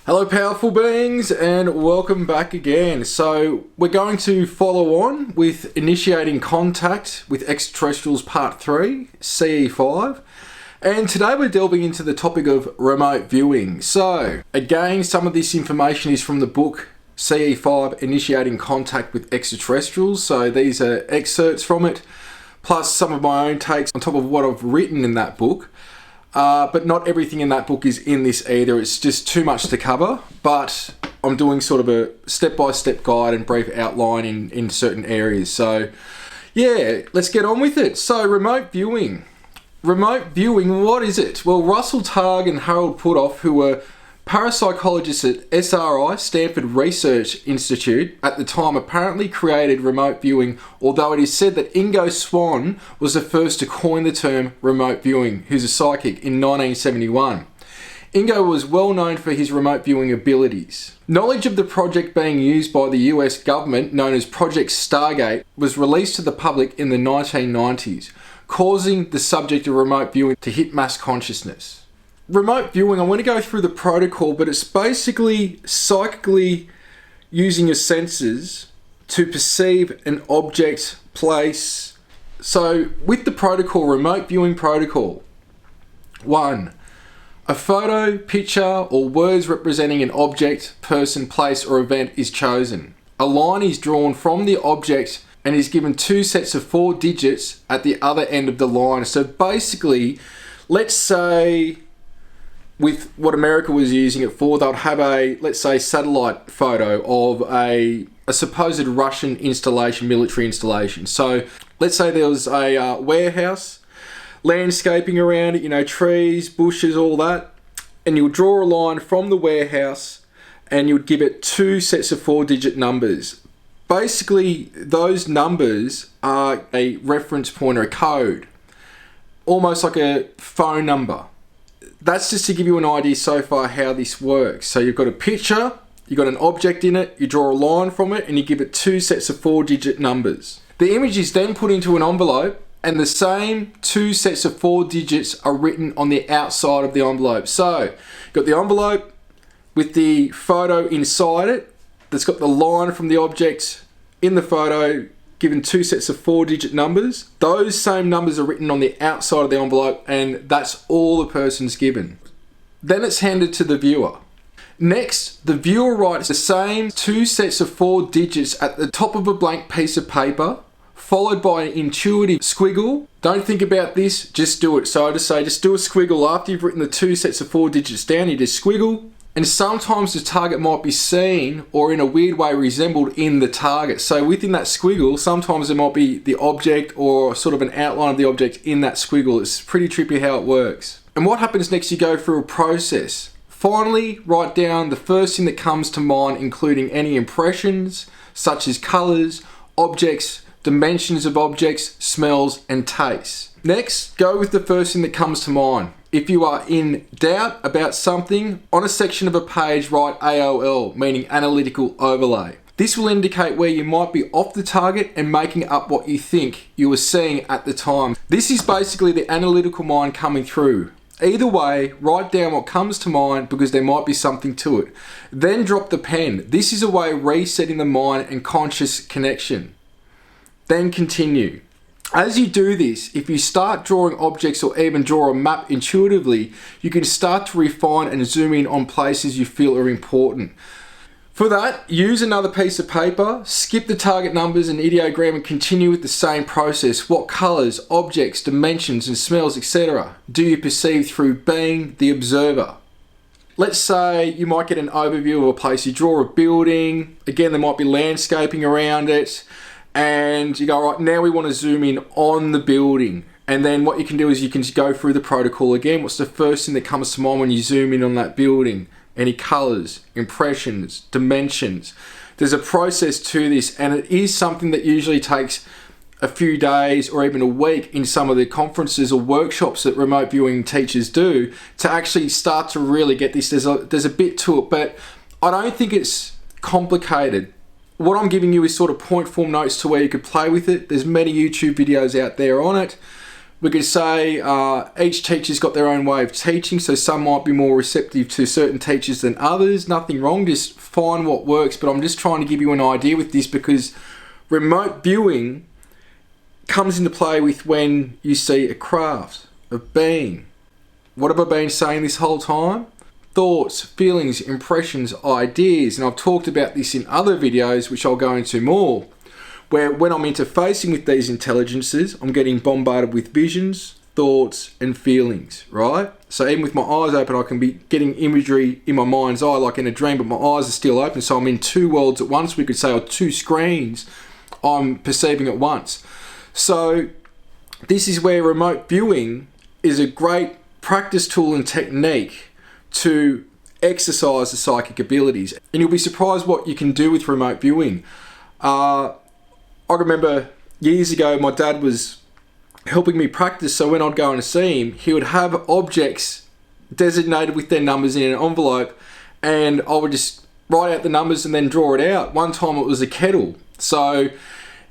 Hello powerful beings and welcome back again. So we're going to follow on with initiating contact with extraterrestrials part 3, CE-5. And today we're delving into the topic of remote viewing. So again, some of this information is from the book CE-5 Initiating Contact with Extraterrestrials. So these are excerpts from it, plus some of my own takes on top of what I've written in that book. But not everything in that book is in this either. It's just too much to cover. But I'm doing sort of a step-by-step guide and brief outline in certain areas. So yeah, let's get on with it. So remote viewing. Remote viewing, what is it? Well, Russell Targ and Harold Puthoff, who were parapsychologists at SRI, Stanford Research Institute, at the time apparently created remote viewing, although it is said that Ingo Swan was the first to coin the term remote viewing, who's a psychic, in 1971. Ingo was well known for his remote viewing abilities. Knowledge of the project being used by the US government, known as Project Stargate, was released to the public in the 1990s, causing the subject of remote viewing to hit mass consciousness. Remote viewing, I want to go through the protocol, but it's basically psychically using your senses to perceive an object, place. So with the protocol, remote viewing protocol, 1. A photo, picture, or words representing an object, person, place, or event is chosen. A line is drawn from the object and is given 2 sets of 4 digits at the other end of the line. So basically, let's say with what America was using it for, they'll have a, let's say, satellite photo of a supposed Russian installation, military installation. So let's say there was a warehouse, landscaping around it, trees, bushes, all that, and you'll draw a line from the warehouse and you'd give it 2 sets of 4-digit numbers. Basically, those numbers are a reference point or a code, almost like a phone number. That's just to give you an idea so far how this works. So you've got a picture, you've got an object in it, you draw a line from it, and you give it 2 sets of 4-digit numbers. The image is then put into an envelope, and the same 2 sets of 4 digits are written on the outside of the envelope. So you've got the envelope with the photo inside it, that's got the line from the object in the photo, given 2 sets of 4-digit numbers. Those same numbers are written on the outside of the envelope, and that's all the person's given. Then it's handed to the viewer. Next, the viewer writes the same 2 sets of 4 digits at the top of a blank piece of paper, followed by an intuitive squiggle. Don't think about this, just do it. So I just say, just do a squiggle after you've written the 2 sets of 4 digits down. You just squiggle. And sometimes the target might be seen or in a weird way resembled in the target. So within that squiggle, sometimes there might be the object or sort of an outline of the object in that squiggle. It's pretty trippy how it works. And what happens next, you go through a process. Finally, write down the first thing that comes to mind, including any impressions, such as colors, objects, dimensions of objects, smells, and tastes. Next, go with the first thing that comes to mind. If you are in doubt about something, on a section of a page write AOL, meaning analytical overlay. This will indicate where you might be off the target and making up what you think you were seeing at the time. This is basically the analytical mind coming through. Either way, write down what comes to mind because there might be something to it. Then drop the pen. This is a way of resetting the mind and conscious connection. Then continue. As you do this, if you start drawing objects or even draw a map intuitively, you can start to refine and zoom in on places you feel are important. For that, use another piece of paper, skip the target numbers and ideogram and continue with the same process. What colors, objects, dimensions and smells, etc. do you perceive through being the observer? Let's say you might get an overview of a place. You draw a building, again there might be landscaping around it, and you go, right, now we want to zoom in on the building. And then what you can do is you can just go through the protocol again. What's the first thing that comes to mind when you zoom in on that building? Any colors, impressions, dimensions. There's a process to this, and it is something that usually takes a few days or even a week in some of the conferences or workshops that remote viewing teachers do to actually start to really get this. There's a bit to it, but I don't think it's complicated. What I'm giving you is sort of point form notes to where you could play with it. There's many YouTube videos out there on it. We could say each teacher's got their own way of teaching, so some might be more receptive to certain teachers than others. Nothing wrong, just find what works. But I'm just trying to give you an idea with this, because remote viewing comes into play with when you see a craft, a being. What have I been saying this whole time? Thoughts, feelings, impressions, ideas. And I've talked about this in other videos, which I'll go into more, where when I'm interfacing with these intelligences, I'm getting bombarded with visions, thoughts, and feelings, right? So even with my eyes open, I can be getting imagery in my mind's eye, like in a dream, but my eyes are still open. So I'm in two worlds at once, we could say, or two screens I'm perceiving at once. So this is where remote viewing is a great practice tool and technique to exercise the psychic abilities. And you'll be surprised what you can do with remote viewing. I remember years ago, my dad was helping me practice, so when I'd go and see him, he would have objects designated with their numbers in an envelope, and I would just write out the numbers and then draw it out. One time it was a kettle, so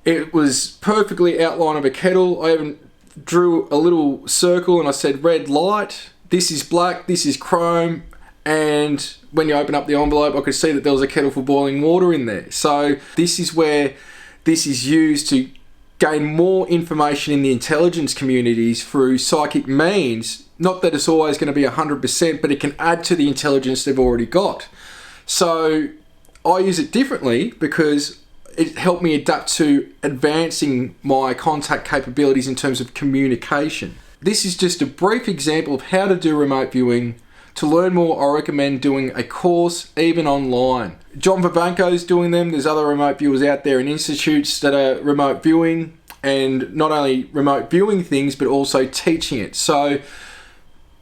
it was perfectly outline of a kettle. I even drew a little circle and I said red light, this is black, this is chrome, and when you open up the envelope I could see that there was a kettle for boiling water in there. So this is where this is used to gain more information in the intelligence communities through psychic means. Not that it's always going to be 100%, but it can add to the intelligence they've already got. So I use it differently because it helped me adapt to advancing my contact capabilities in terms of communication. This is just a brief example of how to do remote viewing. To learn more, I recommend doing a course, even online. John Vivanko's doing them. There's other remote viewers out there in institutes that are remote viewing, and not only remote viewing things, but also teaching it. So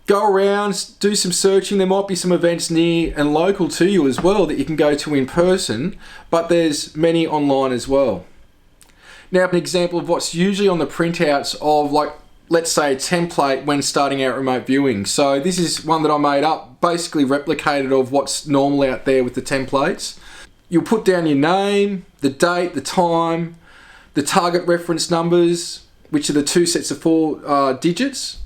go around, do some searching. There might be some events near and local to you as well that you can go to in person, but there's many online as well. Now, an example of what's usually on the printouts of, like, let's say a template when starting out remote viewing. So this is one that I made up, basically replicated of what's normal out there with the templates. You'll put down your name, the date, the time, the target reference numbers, which are the two sets of 4 digits.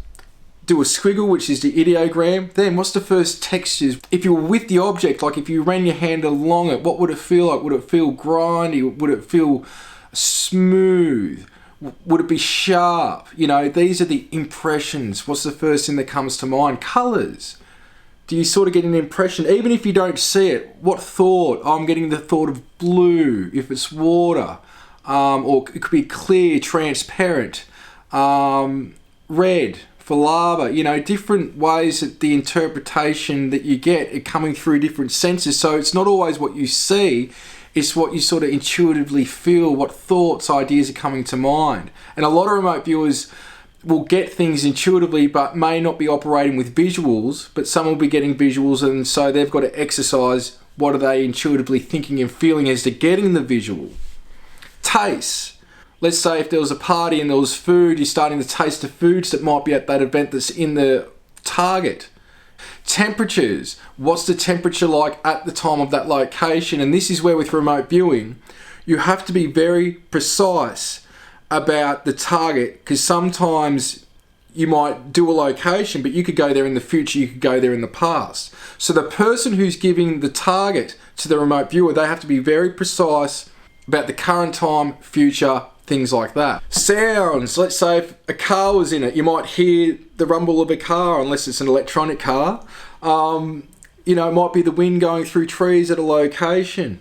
Do a squiggle, which is the ideogram. Then what's the first textures? If you were with the object, like if you ran your hand along it, what would it feel like? Would it feel grindy? Would it feel smooth? Would it be sharp? You know, these are the impressions. What's the first thing that comes to mind? Colours. Do you sort of get an impression, even if you don't see it? What thought? I'm getting the thought of blue, if it's water. Or it could be clear, transparent. Red for lava. You know, different ways that the interpretation that you get are coming through different senses. So it's not always what you see. It's what you sort of intuitively feel, what thoughts, ideas are coming to mind. And a lot of remote viewers will get things intuitively but may not be operating with visuals, but some will be getting visuals, and so they've got to exercise what are they intuitively thinking and feeling as to getting the visual. Taste. Let's say if there was a party and there was food, you're starting to taste the foods that might be at that event that's in the target. Temperatures. What's the temperature like at the time of that location? And this is where with remote viewing, you have to be very precise about the target, because sometimes you might do a location, but you could go there in the future, you could go there in the past. So the person who's giving the target to the remote viewer, they have to be very precise about the current time, future, things like that. Sounds. Let's say if a car was in it, you might hear the rumble of a car, unless it's an electronic car. You know, it might be the wind going through trees at a location.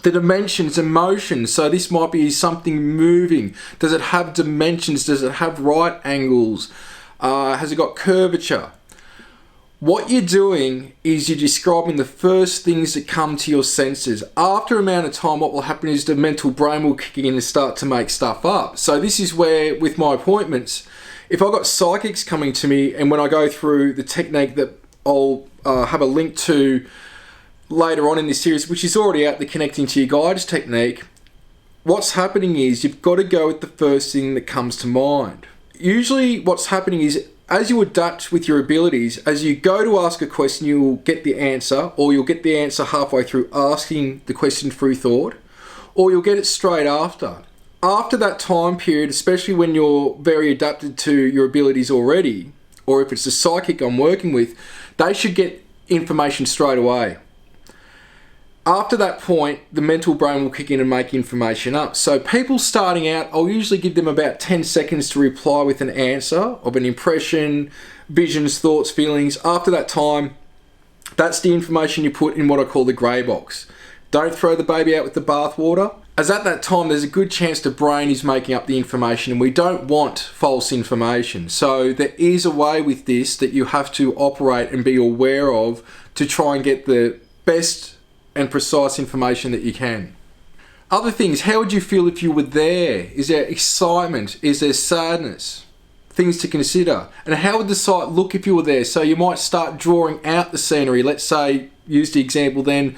The dimensions and motions. So this might be something moving. Does it have dimensions? Does it have right angles? Has it got curvature? What you're doing is you're describing the first things that come to your senses. After a amount of time, what will happen is the mental brain will kick in and start to make stuff up. So this is where, with my appointments, if I've got psychics coming to me, and when I go through the technique that I'll have a link to later on in this series, which is already out, the connecting to your guides technique, what's happening is you've got to go with the first thing that comes to mind. Usually what's happening is, as you adapt with your abilities, as you go to ask a question, you'll get the answer, or you'll get the answer halfway through asking the question through thought, or you'll get it straight after. After that time period, especially when you're very adapted to your abilities already, or if it's a psychic I'm working with, they should get information straight away. After that point, the mental brain will kick in and make information up. So people starting out, I'll usually give them about 10 seconds to reply with an answer of an impression, visions, thoughts, feelings. After that time, that's the information you put in what I call the grey box. Don't throw the baby out with the bathwater, as at that time there's a good chance the brain is making up the information, and we don't want false information. So there is a way with this that you have to operate and be aware of to try and get the best and precise information that you can. Other things, how would you feel if you were there? Is there excitement? Is there sadness? Things to consider. And how would the site look if you were there? So you might start drawing out the scenery. Let's say, use the example then,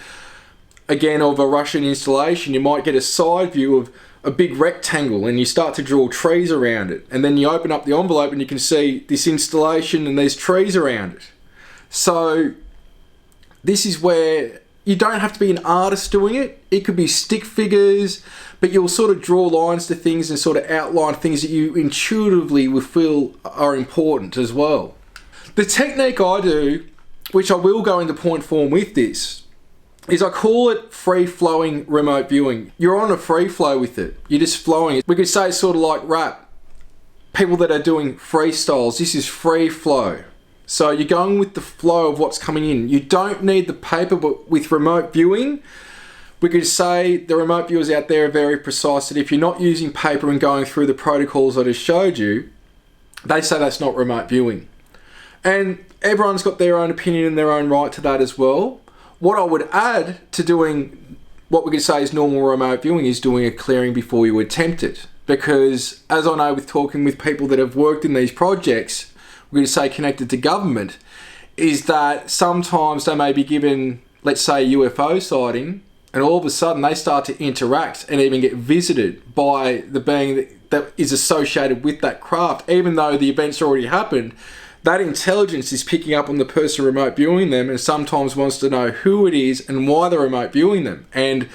again, of a Russian installation. You might get a side view of a big rectangle and you start to draw trees around it. And then you open up the envelope and you can see this installation and there's trees around it. So this is where you don't have to be an artist doing it. It could be stick figures, but you'll sort of draw lines to things and sort of outline things that you intuitively would feel are important as well. The technique I do, which I will go into point form with this, is I call it free-flowing remote viewing. You're on a free flow with it. You're just flowing. We could say it's sort of like rap. People that are doing freestyles, this is free flow. So you're going with the flow of what's coming in. You don't need the paper, but with remote viewing, we could say the remote viewers out there are very precise that if you're not using paper and going through the protocols I just showed you, they say that's not remote viewing. And everyone's got their own opinion and their own right to that as well. What I would add to doing what we could say is normal remote viewing is doing a clearing before you attempt it. Because as I know with talking with people that have worked in these projects, we're going to say connected to government, is that sometimes they may be given, let's say, a UFO sighting, and all of a sudden they start to interact and even get visited by the being that is associated with that craft. Even though the event's already happened, that intelligence is picking up on the person remote viewing them and sometimes wants to know who it is and why they're remote viewing them. And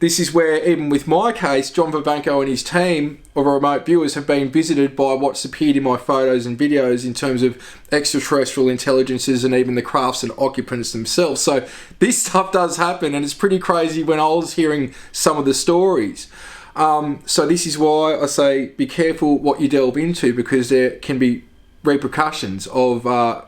this is where, even with my case, John Vivanco and his team of remote viewers have been visited by what's appeared in my photos and videos in terms of extraterrestrial intelligences and even the crafts and occupants themselves. So this stuff does happen, and it's pretty crazy when I was hearing some of the stories. So this is why I say be careful what you delve into, because there can be repercussions of a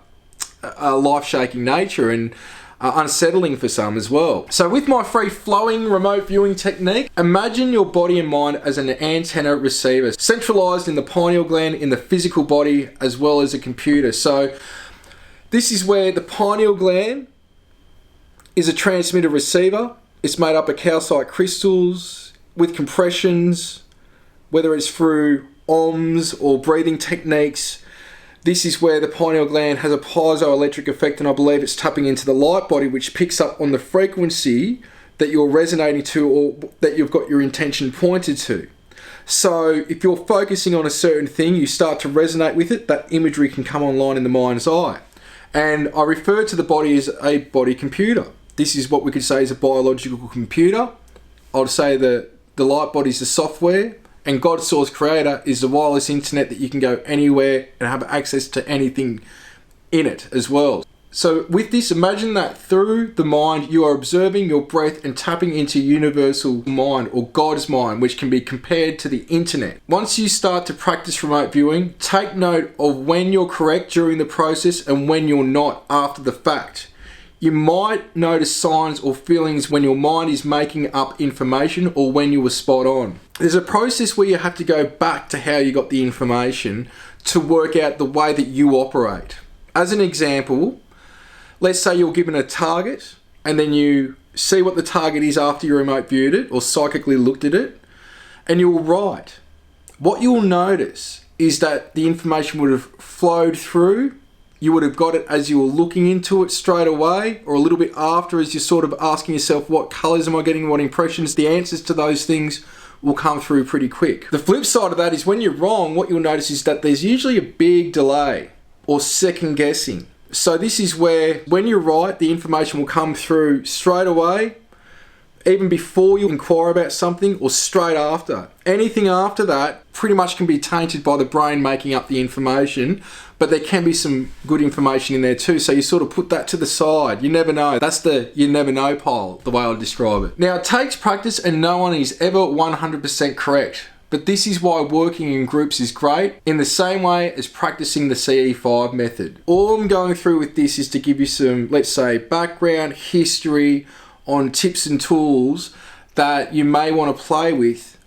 life-shaking nature and unsettling for some as well. So with my free-flowing remote viewing technique, imagine your body and mind as an antenna receiver, centralized in the pineal gland in the physical body as well as a computer. So this is where the pineal gland is a transmitter receiver. It's made up of calcite crystals with compressions, whether it's through OMS or breathing techniques. This is where the pineal gland has a piezoelectric effect, and I believe it's tapping into the light body, which picks up on the frequency that you're resonating to or that you've got your intention pointed to. So if you're focusing on a certain thing, you start to resonate with it, that imagery can come online in the mind's eye. And I refer to the body as a body computer. This is what we could say is a biological computer. I'd say the light body is the software, and God's source creator is the wireless internet that you can go anywhere and have access to anything in it as well. So with this, imagine that through the mind, you are observing your breath and tapping into universal mind or God's mind, which can be compared to the internet. Once you start to practice remote viewing, take note of when you're correct during the process and when you're not after the fact. You might notice signs or feelings when your mind is making up information or when you were spot on. There's a process where you have to go back to how you got the information to work out the way that you operate. As an example, let's say you're given a target and then you see what the target is after you remote viewed it or psychically looked at it, and you'll write. What you'll notice is that the information would have flowed through. You would have got it as you were looking into it straight away, or a little bit after as you're sort of asking yourself, what colours am I getting, what impressions? The answers to those things will come through pretty quick. The flip side of that is when you're wrong, what you'll notice is that there's usually a big delay or second guessing. So this is where when you're right, the information will come through straight away. even before you inquire about something or straight after. Anything after that pretty much can be tainted by the brain making up the information, but there can be some good information in there too. So you sort of put that to the side. You never know. That's the you never know pile, the way I describe it. Now, it takes practice and no one is ever 100% correct. But this is why working in groups is great, in the same way as practicing the CE-5 method. All I'm going through with this is to give you some, let's say, background, history on tips and tools that you may want to play with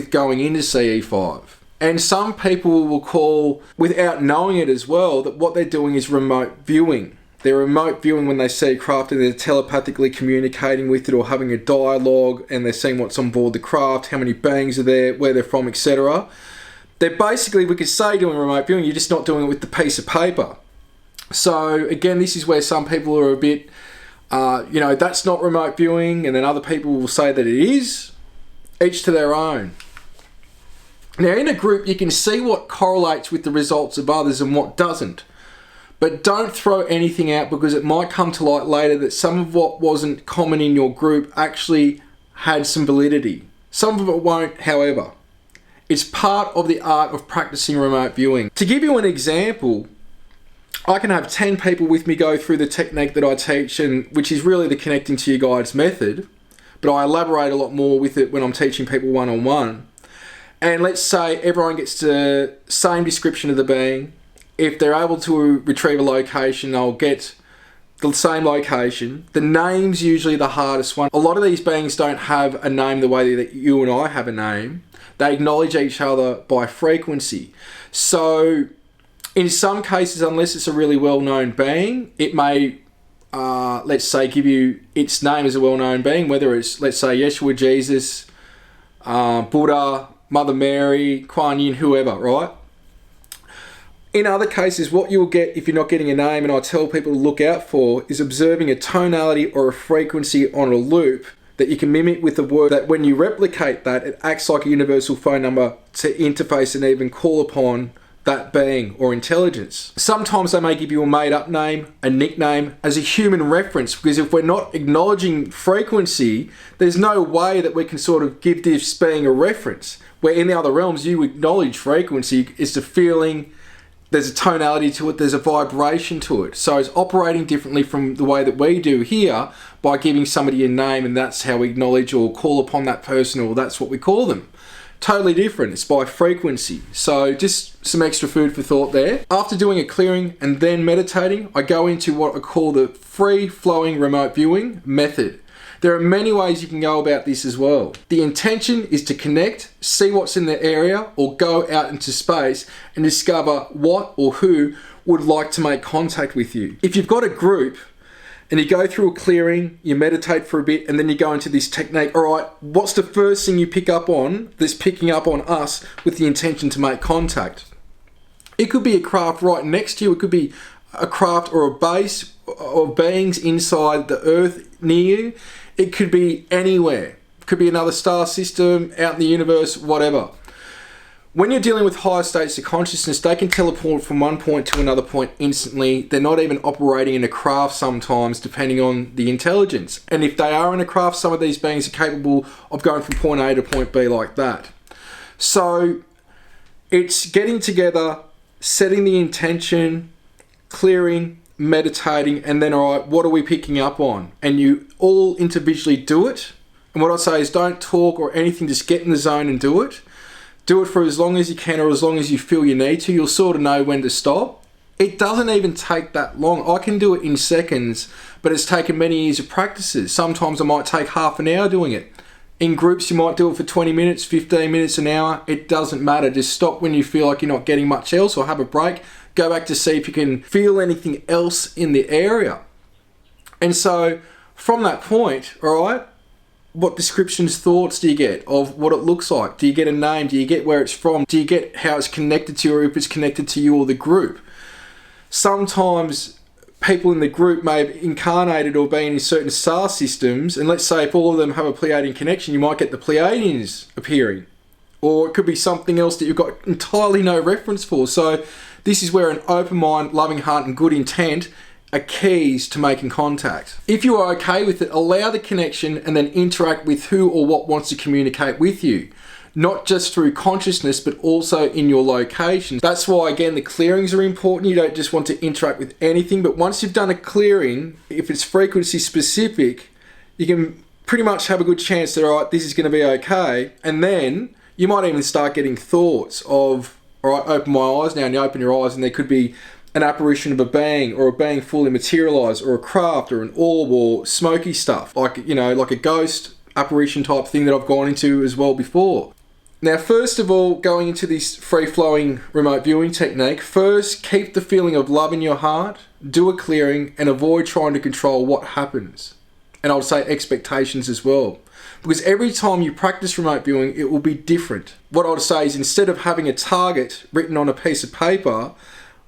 going into CE-5. And some people will call, without knowing it as well, that what they're doing is remote viewing. They're remote viewing when they see a craft and they're telepathically communicating with it or having a dialogue and they're seeing what's on board the craft, how many beings are there, where they're from, etc. They're basically, we could say, doing remote viewing, you're just not doing it with the piece of paper. So again, this is where some people are a bit, that's not remote viewing, and then other people will say that it is. Each to their own. Now, in a group, you can see what correlates with the results of others and what doesn't. But don't throw anything out, because it might come to light later that some of what wasn't common in your group actually had some validity. Some of it won't, however. It's part of the art of practicing remote viewing. To give you an example, I can have 10 people with me go through the technique that I teach, and which is really the connecting to your guides method, but I elaborate a lot more with it when I'm teaching people one-on-one. And let's say everyone gets the same description of the being. If they're able to retrieve a location, they'll get the same location. The name's usually the hardest one. A lot of these beings don't have a name the way that you and I have a name. They acknowledge each other by frequency. So in some cases, unless it's a really well-known being, it may, let's say, give you its name as a well-known being, whether it's, let's say, Yeshua, Jesus, Buddha, Mother Mary, Kuan Yin, whoever, right? In other cases, what you'll get if you're not getting a name, and I tell people to look out for, is observing a tonality or a frequency on a loop that you can mimic with a word that when you replicate that, it acts like a universal phone number to interface and even call upon that being or intelligence. Sometimes they may give you a made-up name, a nickname, as a human reference, because if we're not acknowledging frequency, there's no way that we can sort of give this being a reference. Where in the other realms, you acknowledge frequency. It's the feeling, there's a tonality to it, there's a vibration to it. So it's operating differently from the way that we do here by giving somebody a name, and that's how we acknowledge or call upon that person, or that's what we call them. Totally different. It's by frequency. So just some extra food for thought there. After doing a clearing and then meditating, I go into what I call the free-flowing remote viewing method. There are many ways you can go about this as well. The intention is to connect, see what's in the area, or go out into space and discover what or who would like to make contact with you. If you've got a group and you go through a clearing, you meditate for a bit, and then you go into this technique, all right, what's the first thing you pick up on that's picking up on us with the intention to make contact? It could be a craft right next to you. It could be a craft or a base of beings inside the earth near you. It could be anywhere. It could be another star system, out in the universe, whatever. When you're dealing with higher states of consciousness, they can teleport from one point to another point instantly. They're not even operating in a craft sometimes, depending on the intelligence. And if they are in a craft, some of these beings are capable of going from point A to point B like that. So it's getting together, setting the intention, clearing, meditating, and then, all right, what are we picking up on? And you all individually do it. And what I say is don't talk or anything, just get in the zone and do it. Do it for as long as you can, or as long as you feel you need to. You'll sort of know when to stop. It doesn't even take that long. I can do it in seconds, but it's taken many years of practices. Sometimes I might take half an hour doing it. In groups, you might do it for 20 minutes, 15 minutes, an hour. It doesn't matter. Just stop when you feel like you're not getting much else, or have a break. Go back to see if you can feel anything else in the area. And so from that point, all right, what descriptions, thoughts do you get of what it looks like? Do you get a name? Do you get where it's from? Do you get how it's connected to you, or if it's connected to you or the group? Sometimes people in the group may have incarnated or been in certain star systems, and let's say if all of them have a Pleiadian connection, you might get the Pleiadians appearing. Or it could be something else that you've got entirely no reference for. So this is where an open mind, loving heart, and good intent are keys to making contact. If you are okay with it, allow the connection and then interact with who or what wants to communicate with you. Not just through consciousness, but also in your location. That's why, again, the clearings are important. You don't just want to interact with anything, but once you've done a clearing, if it's frequency specific, you can pretty much have a good chance that, all right, this is going to be okay. And then you might even start getting thoughts of, all right, open my eyes now, and you open your eyes and there could be an apparition of a being, or a being fully materialized, or a craft, or an orb, or smoky stuff, like, you know, like a ghost apparition type thing that I've gone into as well before. Now, first of all, going into this free-flowing remote viewing technique, first keep the feeling of love in your heart, do a clearing, and avoid trying to control what happens. And I would say expectations as well. Because every time you practice remote viewing, it will be different. What I would say is, instead of having a target written on a piece of paper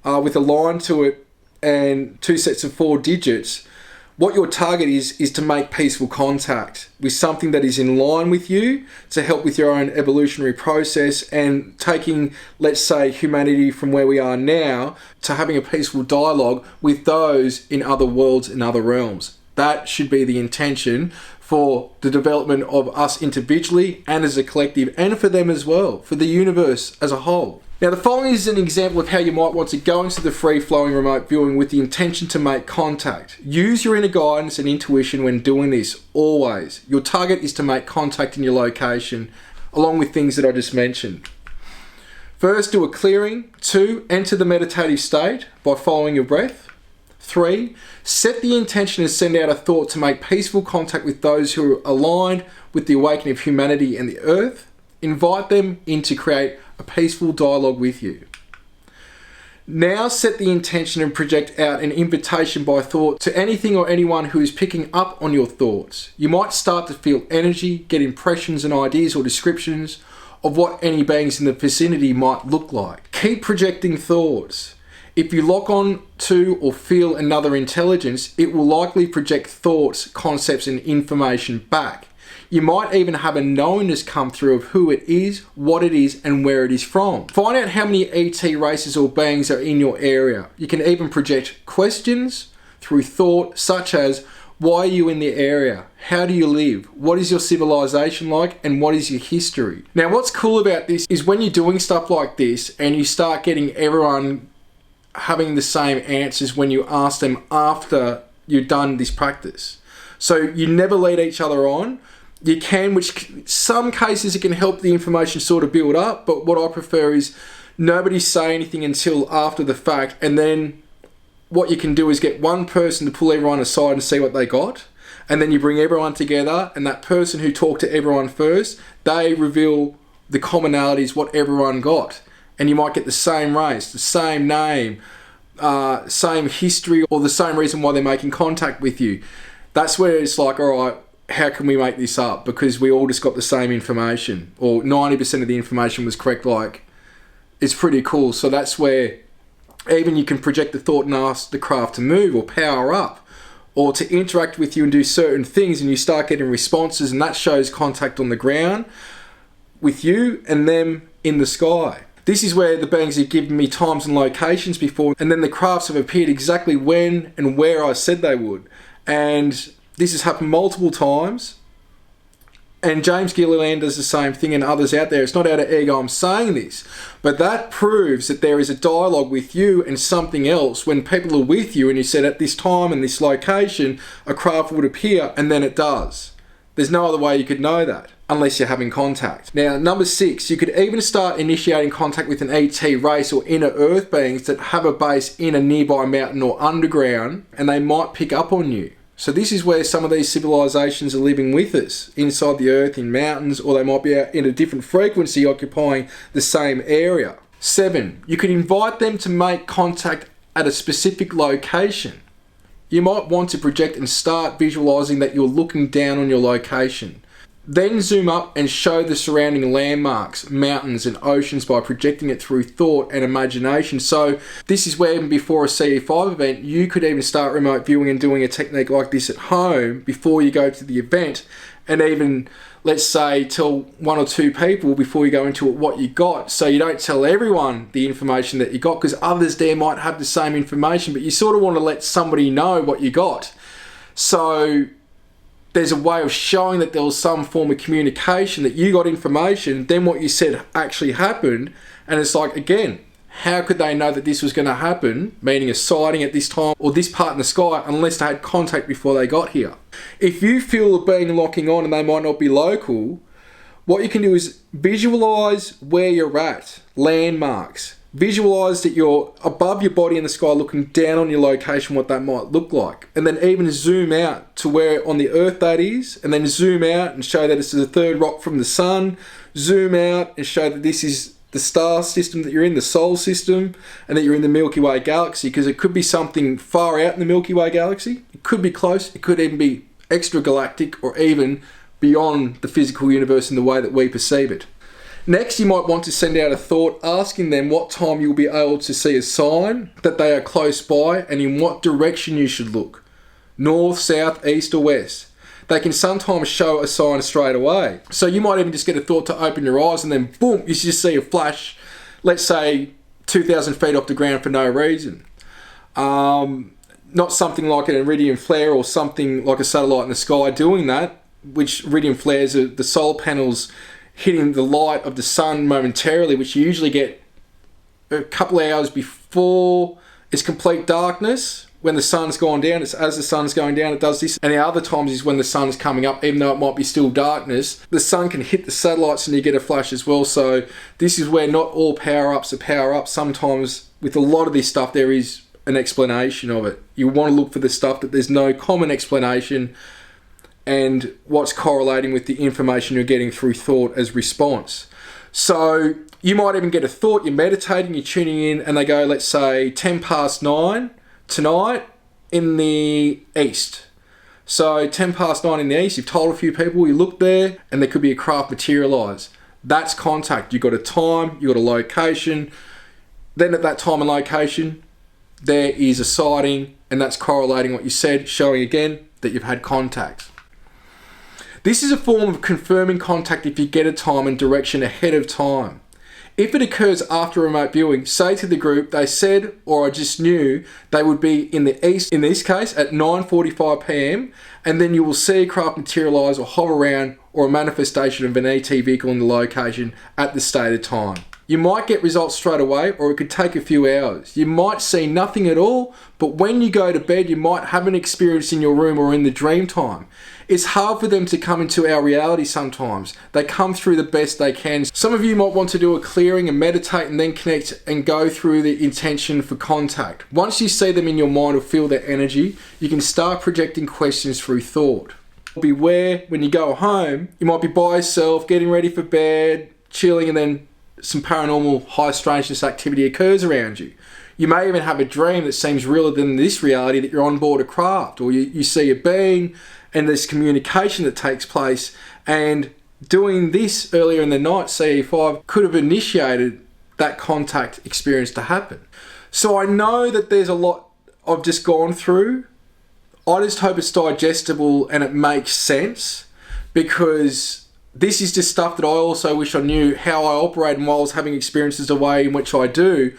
with a line to it and 2 sets of 4 digits, what your target is to make peaceful contact with something that is in line with you, to help with your own evolutionary process, and taking, let's say, humanity from where we are now to having a peaceful dialogue with those in other worlds and other realms. That should be the intention for the development of us individually and as a collective, and for them as well, for the universe as a whole. Now, the following is an example of how you might want to go into the free-flowing remote viewing with the intention to make contact. Use your inner guidance and intuition when doing this, always. Your target is to make contact in your location, along with things that I just mentioned. First, do a clearing. 2, enter the meditative state by following your breath. 3, set the intention and send out a thought to make peaceful contact with those who are aligned with the awakening of humanity and the earth. Invite them in to create a peaceful dialogue with you. Now set the intention and project out an invitation by thought to anything or anyone who is picking up on your thoughts. You might start to feel energy, get impressions and ideas or descriptions of what any beings in the vicinity might look like. Keep projecting thoughts. If you lock on to or feel another intelligence, it will likely project thoughts, concepts and information back. You might even have a knowingness come through of who it is, what it is, and where it is from. Find out how many ET races or beings are in your area. You can even project questions through thought, such as, why are you in the area? How do you live? What is your civilization like? And what is your history? Now, what's cool about this is when you're doing stuff like this and you start getting everyone having the same answers when you ask them after you've done this practice. So you never lead each other on. You can, which some cases it can help the information sort of build up, but what I prefer is nobody say anything until after the fact, and then what you can do is get one person to pull everyone aside and see what they got, and then you bring everyone together, and that person who talked to everyone first, they reveal the commonalities, what everyone got, and you might get the same race, the same name, same history, or the same reason why they're making contact with you. That's where it's like, all right, how can we make this up? Because we all just got the same information, or 90% of the information was correct. Like, it's pretty cool. So that's where even you can project the thought and ask the craft to move or power up, or to interact with you and do certain things, and you start getting responses, and that shows contact on the ground with you and them in the sky. This is where the beings have given me times and locations before, and then the crafts have appeared exactly when and where I said they would. And this has happened multiple times, and James Gilliland does the same thing, and others out there. It's not out of ego I'm saying this, but that proves that there is a dialogue with you and something else when people are with you and you said at this time and this location a craft would appear, and then it does. There's no other way you could know that unless you're having contact. Now, number 6, you could even start initiating contact with an ET race or inner earth beings that have a base in a nearby mountain or underground, and they might pick up on you. So this is where some of these civilizations are living with us, inside the earth, in mountains, or they might be out in a different frequency occupying the same area. 7, you could invite them to make contact at a specific location. You might want to project and start visualizing that you're looking down on your location. Then zoom up and show the surrounding landmarks, mountains and oceans by projecting it through thought and imagination. So this is where, even before a CE-5 event, you could even start remote viewing and doing a technique like this at home before you go to the event, and even, let's say, tell 1 or 2 people before you go into it what you got, so you don't tell everyone the information that you got, because others there might have the same information, but you sort of want to let somebody know what you got. So there's a way of showing that there was some form of communication, that you got information, then what you said actually happened. And it's like, again, how could they know that this was going to happen, meaning a sighting at this time or this part in the sky, unless they had contact before they got here? If you feel a being locking on and they might not be local, what you can do is visualize where you're at, landmarks. Visualize that you're above your body in the sky looking down on your location, what that might look like. And then even zoom out to where on the earth that is, and then zoom out and show that it's the third rock from the sun. Zoom out and show that this is the star system that you're in, the solar system, and that you're in the Milky Way galaxy, because it could be something far out in the Milky Way galaxy. It could be close. It could even be extragalactic, or even beyond the physical universe in the way that we perceive it. Next, you might want to send out a thought asking them what time you'll be able to see a sign that they are close by, and in what direction you should look. North, south, east or west. They can sometimes show a sign straight away. So you might even just get a thought to open your eyes, and then boom, you just see a flash, let's say 2,000 feet off the ground for no reason. Not something like an iridium flare or something like a satellite in the sky doing that, which iridium flares are the solar panels hitting the light of the sun momentarily, which you usually get a couple of hours before it's complete darkness. When the sun's gone down, it's as the sun's going down, it does this. And the other times is when the sun's coming up, even though it might be still darkness, the sun can hit the satellites and you get a flash as well. So this is where not all power-ups are power-ups. Sometimes with a lot of this stuff, there is an explanation of it. You want to look for the stuff that there's no common explanation, and what's correlating with the information you're getting through thought as response. So you might even get a thought, you're meditating, you're tuning in, and they go, let's say 9:10 tonight in the east. So 9:10 in the east, you've told a few people, you look there, and there could be a craft materialise. That's contact. You've got a time, you've got a location. Then at that time and location, there is a sighting, and that's correlating what you said, showing again that you've had contact. This is a form of confirming contact if you get a time and direction ahead of time. If it occurs after remote viewing, say to the group, they said, or I just knew, they would be in the east, in this case, at 9:45 p.m, and then you will see a craft materialise or hover around, or a manifestation of an ET vehicle in the location at the stated time. You might get results straight away, or it could take a few hours. You might see nothing at all, but when you go to bed, you might have an experience in your room or in the dream time. It's hard for them to come into our reality sometimes. They come through the best they can. Some of you might want to do a clearing and meditate and then connect and go through the intention for contact. Once you see them in your mind or feel their energy, you can start projecting questions through thought. Beware when you go home, you might be by yourself, getting ready for bed, chilling, and then some paranormal high strangeness activity occurs around you. You may even have a dream that seems realer than this reality, that you're on board a craft, or you see a being, and there's communication that takes place. And doing this earlier in the night, CE-5, could have initiated that contact experience to happen. So I know that there's a lot I've just gone through. I just hope it's digestible and it makes sense, because this is just stuff that I also wish I knew how I operate and while I was having experiences the way in which I do.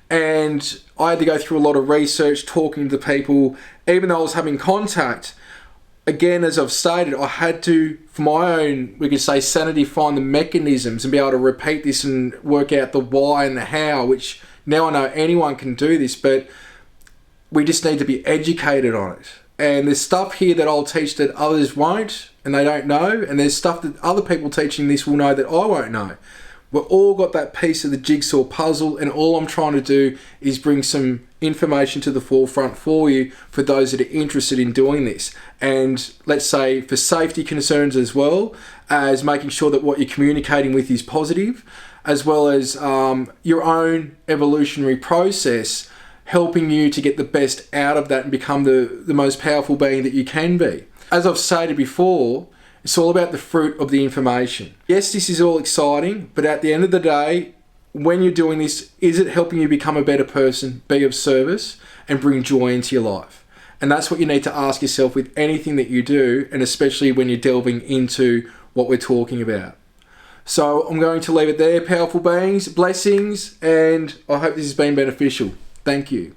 And I had to go through a lot of research, talking to people, even though I was having contact. Again, as I've stated, I had to, for my own, we could say, sanity, find the mechanisms and be able to repeat this and work out the why and the how, which now I know anyone can do this, but we just need to be educated on it. And there's stuff here that I'll teach that others won't, and they don't know, and there's stuff that other people teaching this will know that I won't know. We've all got that piece of the jigsaw puzzle, and all I'm trying to do is bring some information to the forefront for you, for those that are interested in doing this. And let's say for safety concerns, as well as making sure that what you're communicating with is positive, as well as your own evolutionary process, helping you to get the best out of that and become the most powerful being that you can be. As I've stated before, it's all about the fruit of the information. Yes, this is all exciting, but at the end of the day, when you're doing this, is it helping you become a better person, be of service, and bring joy into your life? And that's what you need to ask yourself with anything that you do, and especially when you're delving into what we're talking about. So I'm going to leave it there, powerful beings, blessings, and I hope this has been beneficial. Thank you.